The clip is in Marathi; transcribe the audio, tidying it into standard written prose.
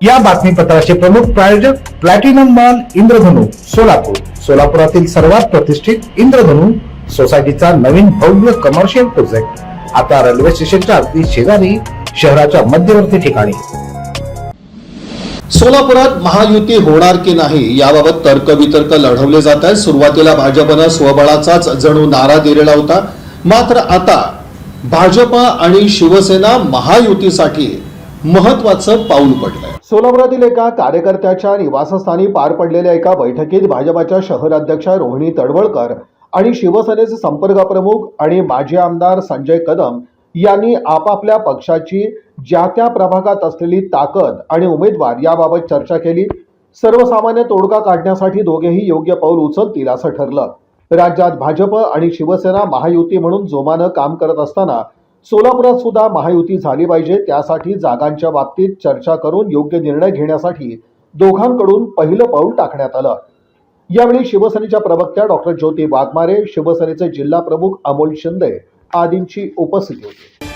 या बातमीपत्राचे प्रमुख प्रायोजक प्लॅटिनम मॉल इंद्रधनु सोलापूर. सोलापुरातील सर्वात प्रतिष्ठित इंद्रधनु सोसायटीचा नवीन भव्य कमर्शियल प्रोजेक्ट आता रेल्वे स्टेशनच्या अगदी शेजारी शहराच्या मध्यवर्ती ठिकाणी. सोलापुरात महायुती होणार की नाही याबाबत तर्कवितर्क लढवले जात आहेत. सुरुवातीला भाजपनं स्वबळाचाच जणू नारा दिलेला होता, मात्र आता भाजपा आणि शिवसेना महायुतीसाठी महत्वाचं पाऊल पडलंय. सोलापुरातील एका कार्यकर्त्याच्या निवासस्थानी पार पडलेल्या एका बैठकीत भाजपाच्या शहराध्यक्षा रोहिणी तडवळकर आणि शिवसेनेचे संपर्क प्रमुख आणि माजी आमदार संजय कदम यांनी आपापल्या पक्षाची ज्या त्या प्रभागात असलेली ताकद आणि उमेदवार याबाबत चर्चा केली. सर्वसामान्य तोडगा काढण्यासाठी दोघेही योग्य पाऊल उचलतील असं ठरलं. राज्यात भाजप आणि शिवसेना महायुती म्हणून जोमानं काम करत असताना सोलापुरात सुद्धा महायुती झाली पाहिजे. त्यासाठी जागांच्या बाबतीत चर्चा करून योग्य निर्णय घेण्यासाठी दोघांकडून पहिलं पाऊल टाकण्यात आलं. यावेळी शिवसेनेच्या प्रवक्त्या डॉक्टर ज्योती वाघमारे, शिवसेनेचे जिल्हा प्रमुख अमोल शिंदे आदींची उपस्थिती होती.